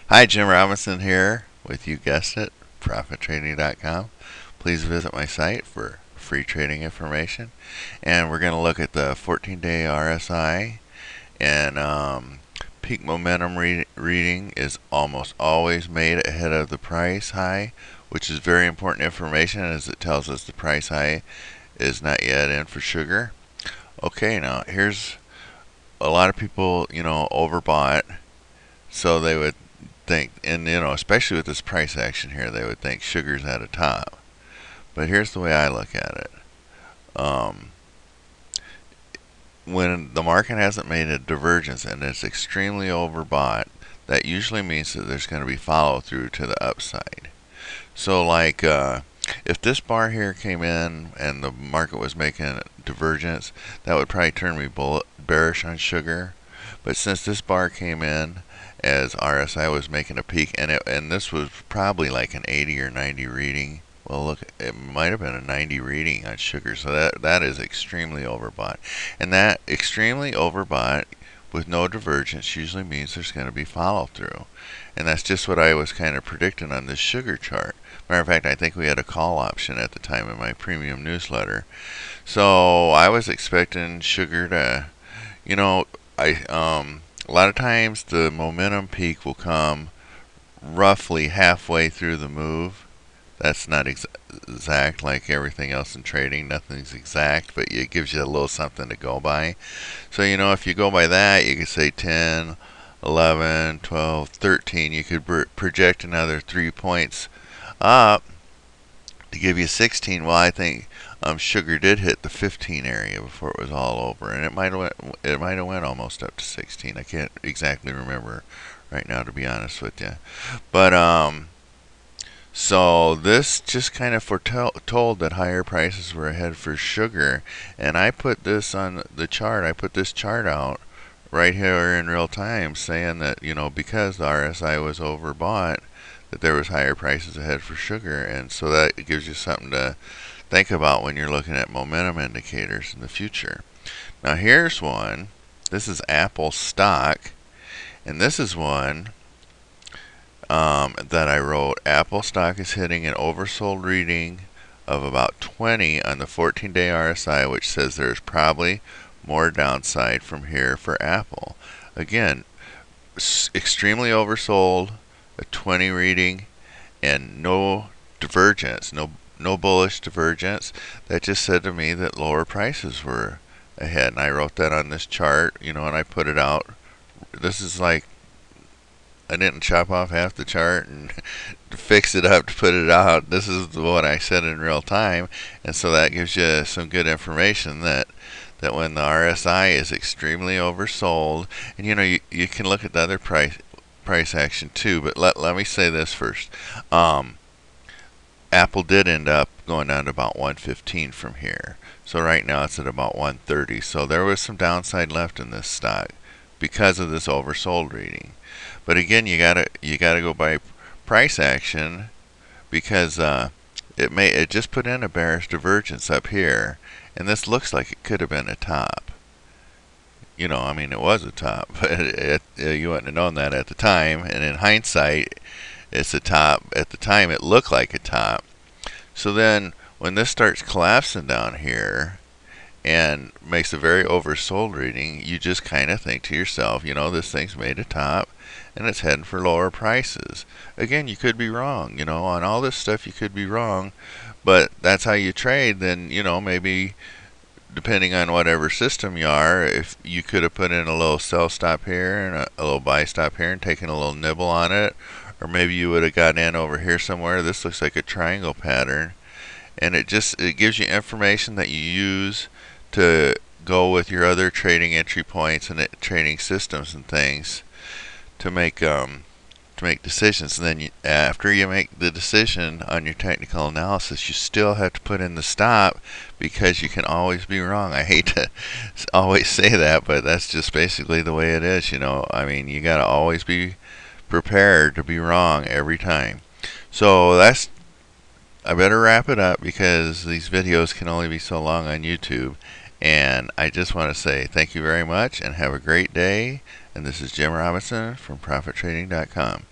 Hi, Jim Robinson here with, you guessed it, ProfitTrading.com. Please visit my site for free trading information. And we're going to look at the 14-day RSI. And peak momentum reading is almost always made ahead of the price high, which is very important information as it tells us the price high is not yet in for sugar. Okay, now here's a lot of people, overbought. So they would think, and especially with this price action here, they would think sugar's at a top. But here's the way I look at it. When the market hasn't made a divergence and it's extremely overbought, that usually means that there's going to be follow through to the upside. So like if this bar here came in and the market was making a divergence, that would probably turn me bearish on sugar. But since this bar came in as RSI was making a peak, and this was probably like an 80 or 90 reading. Well, look, it might have been a 90 reading on sugar, so that is extremely overbought. And that extremely overbought with no divergence usually means there's going to be follow through. And that's just what I was kind of predicting on this sugar chart. Matter of fact, I think we had a call option at the time in my premium newsletter. So I was expecting sugar to, a lot of times the momentum peak will come roughly halfway through the move. That's not exact like everything else in trading. Nothing's exact, but it gives you a little something to go by. So, if you go by that, you could say 10, 11, 12, 13. You could project another 3 points up to give you 16. Well, I think sugar did hit the 15 area before it was all over, and it might have went almost up to 16. I can't exactly remember right now, to be honest with you. But so this just kind of foretold that higher prices were ahead for sugar, and I put this on the chart. I put this chart out right here in real time, saying that because the RSI was overbought, that there was higher prices ahead for sugar, and so that gives you something to think about when you're looking at momentum indicators in the future. Now here's one. This is Apple stock, and this is one that I wrote. Apple stock is hitting an oversold reading of about 20 on the 14-day RSI, which says there's probably more downside from here for Apple. Again, extremely oversold, a 20 reading, and no divergence, no bullish divergence. That just said to me that lower prices were ahead, and I wrote that on this chart, and I put it out. This is like, I didn't chop off half the chart and fix it up to put it out. This is what I said in real time, and so that gives you some good information that when the RSI is extremely oversold, and you can look at the other price action too, but let me say this first. Apple did end up going down to about 115 from here. So right now it's at about 130. So there was some downside left in this stock because of this oversold reading. But again, you gotta go by price action, because it just put in a bearish divergence up here, and this looks like it could have been a top. It was a top, but you wouldn't have known that at the time. And in hindsight, it's a top. At the time, it looked like a top. So then, when this starts collapsing down here and makes a very oversold reading, you just kind of think to yourself, this thing's made a top and it's heading for lower prices. Again, you could be wrong. On all this stuff, you could be wrong, but that's how you trade. Then, maybe depending on whatever system you are, if you could have put in a little sell stop here and a little buy stop here and taken a little nibble on it, or maybe you would have got in over here somewhere. This looks like a triangle pattern, and it gives you information that you use to go with your other trading entry points and trading systems and things to make decisions. And then after you make the decision on your technical analysis, you still have to put in the stop, because you can always be wrong. I hate to always say that, but that's just basically the way it is. You got to always be prepared to be wrong every time. So I better wrap it up, because these videos can only be so long on YouTube. And I just want to say thank you very much and have a great day. And this is Jim Robinson from ProfitTrading.com.